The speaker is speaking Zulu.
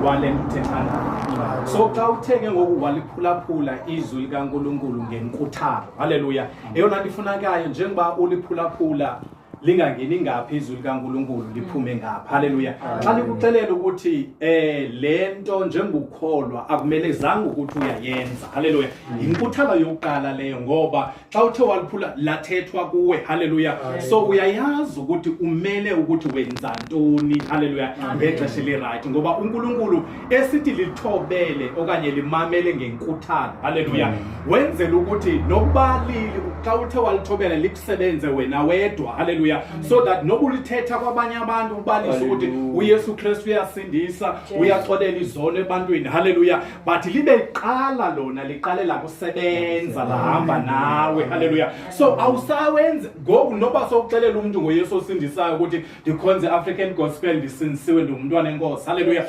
walento uthetha ngayo. So xa utheke ngoku waliphulaphula izwi likaNkulunkulu ngenkuthalo, haleluya, eyona nto ifunekayo njengoba uliphulaphula lingangeni ngaphi izwi likaNkulunkulu liphume ngapha, haleluya. Xa likuxelela ukuthi lento njengokukholwa akumele zange ukuthi uyayenza, haleluya, inkuthalo yokuqala leyo, ngoba xa uthe waliphula lathethwa kuwe, haleluya. So uyayazi ukuthi umele ukuthi wenza ntoni, haleluya, ngexesha eli-right, ngoba uNkulunkulu esithi lithobele okanye limamele ngenkuthalo, haleluya, wenzela ukuthi nokuba xa uthe walithobela likusebenze wena wedwa, haleluya, so that noba ulithetha kwabanye abantu ubalise ukuthi uYesu Kristu uyasindisa, uyaxolela izono ebantwini, haleluya, but libe liqala lona liqalela kusebenza lahamba nawe, haleluya. So awusawenzi ngoku noba sokuxelela umuntu ngoYesu osindisayo ukuthi ndikhonze African gospel ndisindisiwe ndingumntwana enkosi, haleluya.